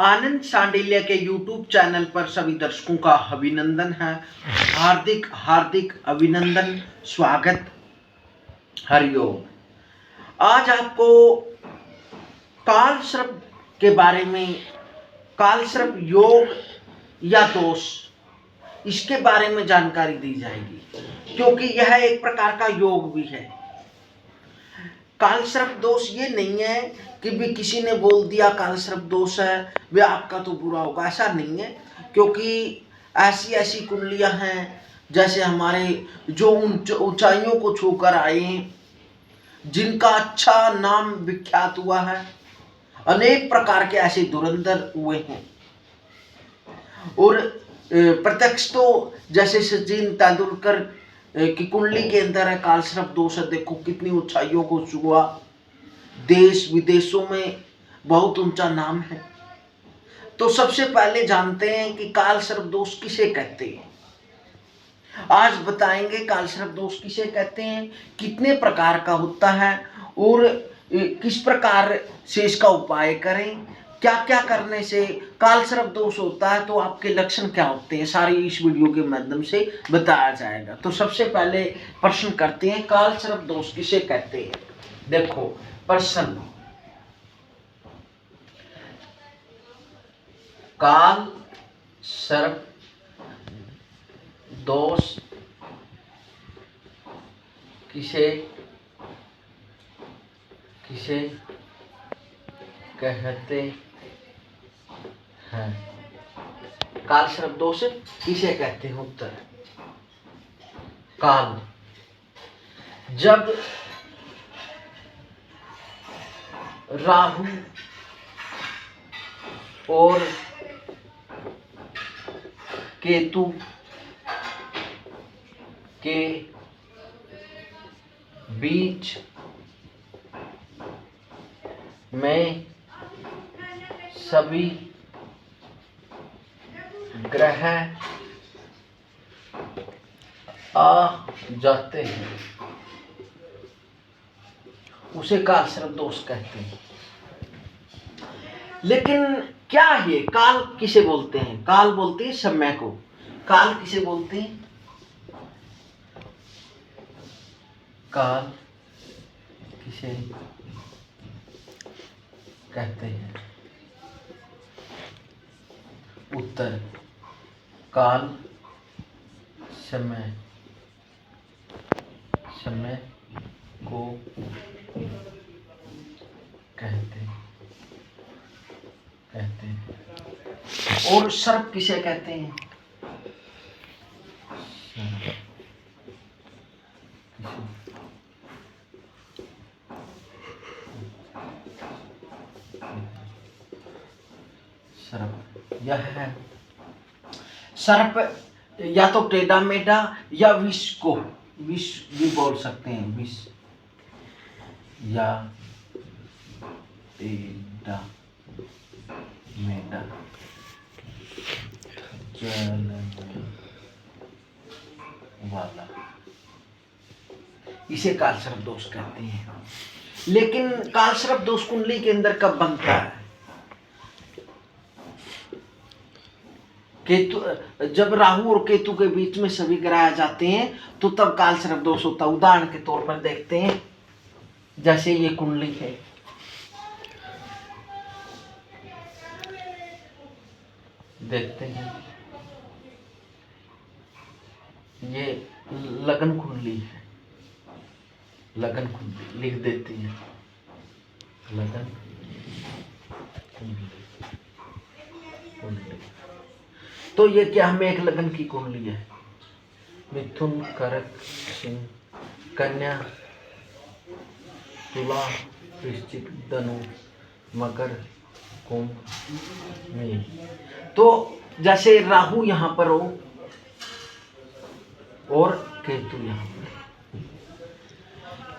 आनंद सांडिल्य के YouTube channel पर सभी दर्शकों का अभिनंदन है। हार्दिक हार्दिक अभिनंदन, स्वागत, हरिओम। आज आपको कालसर्प के बारे में, कालसर्प योग या दोष, इसके बारे में जानकारी दी जाएगी, क्योंकि यह एक प्रकार का योग भी है। कालसर्प दोष ये नहीं है कि भी किसी ने बोल दिया कालसर्प दोष है वे आपका तो बुरा होगा, ऐसा नहीं है। क्योंकि ऐसी ऐसी कुंडलियां हैं जैसे हमारे जो ऊंचाइयों को छूकर आए हैं, जिनका अच्छा नाम विख्यात हुआ है, अनेक प्रकार के ऐसे धुरंधर हुए हैं। और प्रत्यक्ष तो जैसे सचिन तेंदुलकर की कुंडली के अंदर है कालसर्प दोष है, देखो कितनी ऊंचाइयों को छुआ, देश विदेशों में बहुत ऊंचा नाम है। तो सबसे पहले जानते हैं कि कालसर्प दोष किसे कहते हैं। आज बताएंगे कालसर्प दोष किसे कहते हैं, कितने प्रकार का होता है और किस प्रकार से इसका उपाय करें, क्या क्या करने से कालसर्प दोष होता है, तो आपके लक्षण क्या होते हैं, सारी इस वीडियो के माध्यम से बताया जाएगा। तो सबसे पहले प्रश्न करते हैं, कालसर्प दोष किसे कहते हैं। देखो प्रश्न, कालसर्प दोष किसे किसे कहते हैं। कालसर्प दोष किसे कहते हैं। उत्तर, काल, जब राहु और केतु के बीच में सभी ग्रह आ जाते हैं, उसे कालसर्प दोष कहते हैं। लेकिन क्या है काल किसे बोलते हैं। काल बोलते हैं समय को। काल किसे बोलते हैं। काल किसे कहते हैं। उत्तर, काल समय, समय को कहते हैं। और सर्प किसे कहते हैं। सर्प यह है, सर्प या तो टेढ़ा मेढ़ा या विष को, विष भी बोल सकते हैं, विष या टेढ़ा मेढ़ा वाला, इसे कालसर्प दोष कहते हैं। लेकिन कालसर्प दोष कुंडली के अंदर कब बनता है। केतु, जब राहु और केतु के बीच में सभी ग्रह आ जाते हैं तो तब कालसर्प दोष होता है। उदाहरण के तौर पर देखते हैं, जैसे ये कुंडली है, देखते हैं, ये लगन कुंडली है, लगन कुंडली लिख देती है, लगन कुंडली। तो ये क्या, हमें एक लगन की कुंडली है, मिथुन, कर्क, सिंह, कन्या, तुला, वृश्चिक, धनु, मकर, कुंभ, मीन। तो जैसे राहु यहाँ पर हो और केतु यहाँ पर,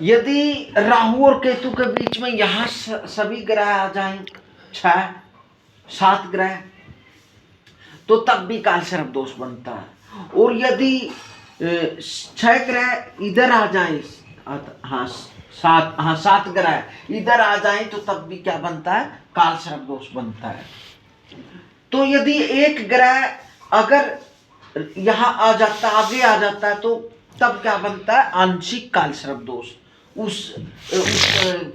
यदि राहु और केतु के बीच में यहाँ सभी ग्रह आ जाएं, 6-7 ग्रह, तो तब भी कालसर्प दोष बनता है। और यदि 6 ग्रह इधर आ जाएं, हाँ 7 ग्रह इधर आ जाएं, तो तब भी क्या बनता है, कालसर्प दोष बनता है। तो यदि एक ग्रह अगर यहाँ आ जाता, आगे आ जाता है, तो तब क्या बनता है? आंशिक कालसर्प दोष। उस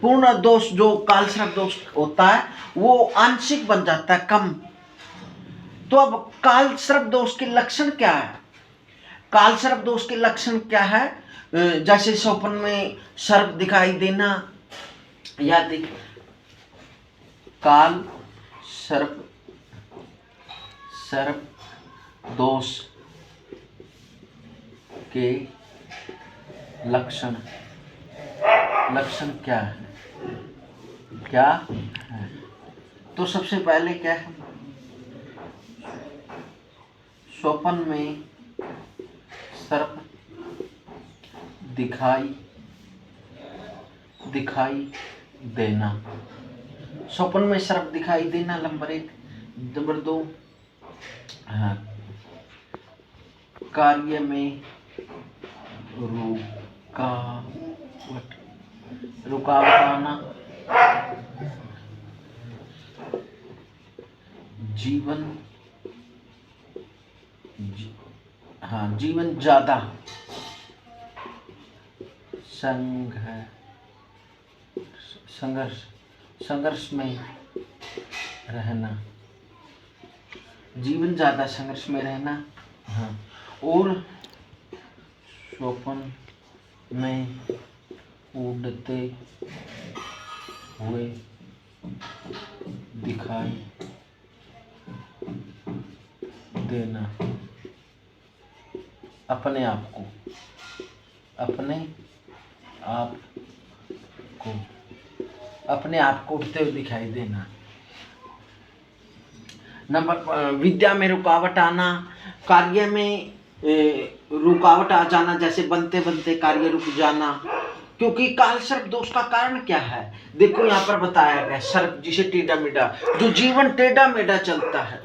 पूर्ण दोष जो कालसर्प दोष होता है वो आंशिक बन जाता है, कम। तो अब कालसर्प दोष के लक्षण क्या है? कालसर्प दोष के लक्षण क्या है? जैसे स्वप्न में सर्प दिखाई देना, या काल सर्प दोष के लक्षण क्या है? तो सबसे पहले क्या है? स्वप्न में सर्प दिखाई देना। स्वप्न में सर्प दिखाई देना नंबर 1। नंबर 2, कार्य में रुकावट आना, जीवन ज्यादा संघर्ष में रहना, जीवन ज्यादा संघर्ष में रहना। और स्वप्न में उड़ते हुए दिखाई देना, अपने आप को उड़ते हुए दिखाई देना। नंबर विद्या में रुकावट आना, कार्य में रुकावट आ जाना, जैसे बनते बनते कार्य रुक जाना। क्योंकि कालसर्प दोष का कारण क्या है? देखो यहाँ पर बताया गया, सर्प जिसे टेढ़ा मेढ़ा, जो जीवन टेढ़ा मेढ़ा चलता है,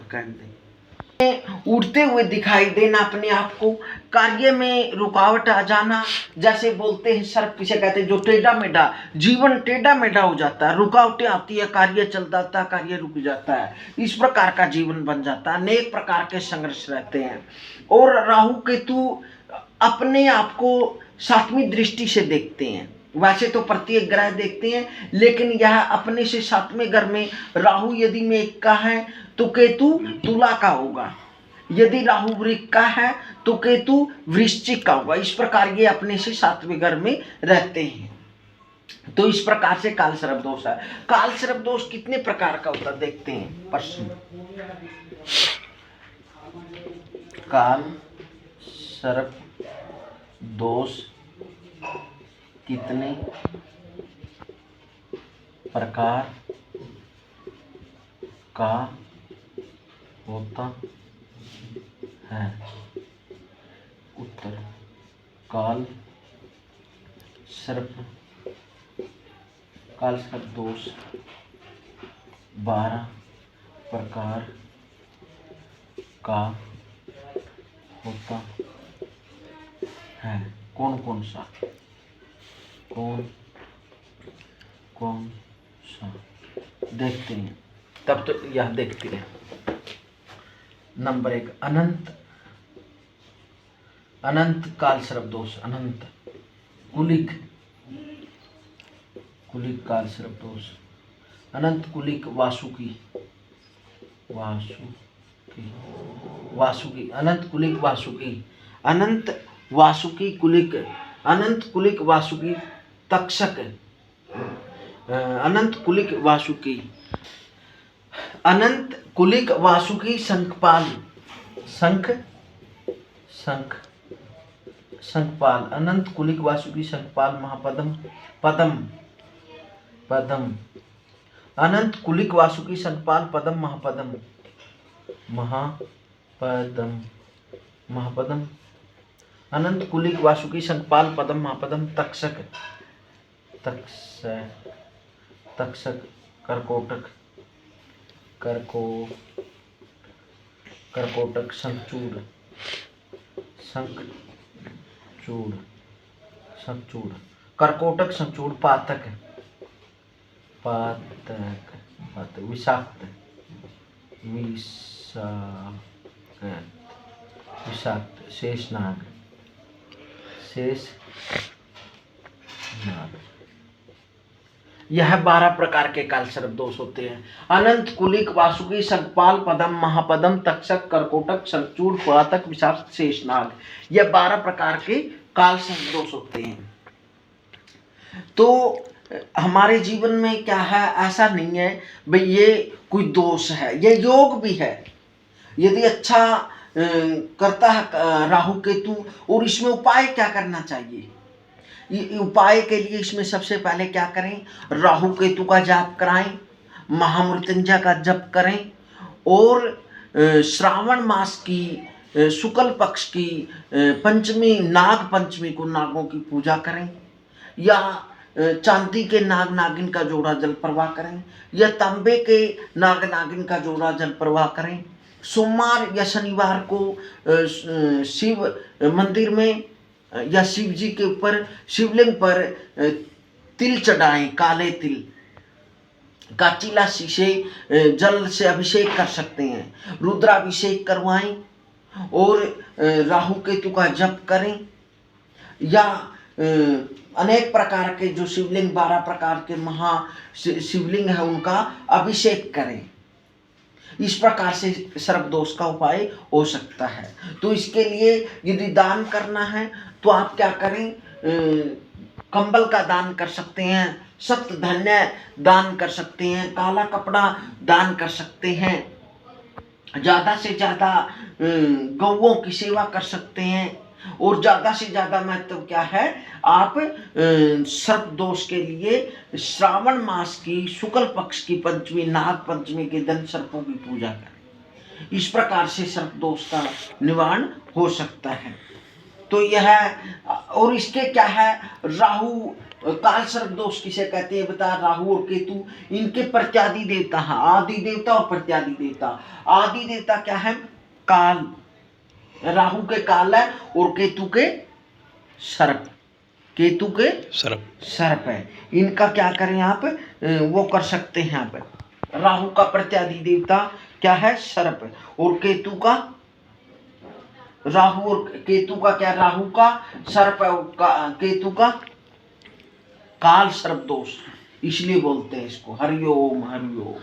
उड़ते हुए दिखाई देना अपने आप को, कार्य में रुकावट आ जाना, जैसे बोलते हैं सर्प किसे कहते हैं? जो टेढ़ा मेढ़ा, जीवन टेढ़ा मेढ़ा हो जाता है, रुकावटें आती है, कार्य चल जाता है, कार्य रुक जाता है, इस प्रकार का जीवन बन जाता है। अनेक प्रकार के संघर्ष रहते हैं। और राहु केतु अपने आप को 7वीं दृष्टि से देखते हैं। वैसे तो प्रत्येक ग्रह देखते हैं, लेकिन यह अपने से 7वें घर में राहु यदि मेष का है तो केतु तुला का होगा, यदि राहु वृश्चिक का है तो केतु वृश्चिक का होगा। इस प्रकार ये अपने से 7वें घर में रहते हैं। तो इस प्रकार से कालसर्प दोष है। कालसर्प दोष कितने प्रकार का होता है देखते हैं। प्रश्न, कालसर्प दोष कितने प्रकार का होता है? उत्तर, कालसर्प दोष 12 प्रकार का होता है। कौन कौन सा? देखते हैं, तब तो यह देखते हैं। नंबर 1, अनंत कालसर्प दोष। अनंत कुलिक कालसर्प दोष। अनंत कुलिक वासुकी। अनंत कुलिक वासुकी। अनंत वासुकी कुलिक। अनंत कुलिक वासुकी तक्षक। अनंत कुलिक वासुकी। अनंत कुलिक वासुकी शंखपाल। शंखपाल। अनंत कुलिक वासुकी शंखपाल महापद्म। पद्म। अनंत कुलिक वासुकी शंखपाल पद्म महापद्म। अनंत कुलिक वासुकी शंखपाल पद्म महापद्म। तक्षक। कर्कोटक। शंखचूड़। कर्कोटक, शंखचूड़। पातक। विषाक्त। विषाक्त विषाक्त शेषनाग यह 12 प्रकार के काल सर्प दोष होते हैं। अनंत, कुलिक, वासुकी, शंखपाल, पदम, महापदम, तक्षक, कर्कोटक, शंखचूड़, पुरातक, विषाक्त, शेषनाग, यह 12 प्रकार के काल सर्प दोष होते हैं। तो हमारे जीवन में क्या है, ऐसा नहीं है भाई ये कोई दोष है, ये योग भी है। यदि अच्छा करता है राहु केतु, और इसमें उपाय क्या करना चाहिए, उपाय के लिए इसमें सबसे पहले क्या करें, राहु केतु का जाप कराएं, महामृत्युंजय का जप करें, और श्रावण मास की शुक्ल पक्ष की पंचमी, नाग पंचमी को नागों की पूजा करें, या चांदी के नाग नागिन का जोड़ा जल प्रवाह करें, या तांबे के नाग नागिन का जोड़ा जल प्रवाह करें। सोमवार या शनिवार को शिव मंदिर में या शिव जी के ऊपर शिवलिंग पर तिल चढ़ाएं, काले तिल का चिलासी से जल से अभिषेक कर सकते हैं, रुद्राभिषेक करवाएं, और राहु केतु का जप करें, या अनेक प्रकार के जो शिवलिंग 12 प्रकार के महा शिवलिंग है उनका अभिषेक करें। इस प्रकार से सर्प दोष का उपाय हो सकता है। तो इसके लिए यदि दान करना है तो आप क्या करें, कंबल का दान कर सकते हैं, सप्त धन्य दान कर सकते हैं, काला कपड़ा दान कर सकते हैं, ज़्यादा से ज़्यादा गौओं की सेवा कर सकते हैं, और ज़्यादा से ज़्यादा महत्व क्या है, आप सर्प दोष के लिए श्रावण मास की शुक्ल पक्ष की पंचमी, नाग पंचमी के दिन सर्पों की पूजा करें। इस प्रकार से सर्प दोष का निवारण हो सकता है। तो यह, और इसके क्या है, राहु काल सर्प दोष किसे कहते हैं बता, राहु और केतु इनके प्रत्यादि देवता है, आदि देवता और प्रत्यादि देवता। आदि देवता क्या है, काल, राहु के काल है, और केतु के सर्प, केतु के सर्प है। इनका क्या करें आप, वो कर सकते हैं आप। राहु का प्रत्यादि देवता क्या है, सर्प, और केतु का, राहु और केतु का क्या, राहु का सर्प है, केतु का काल सर्प दोष, इसलिए बोलते हैं इसको। हरिओम हरिओम।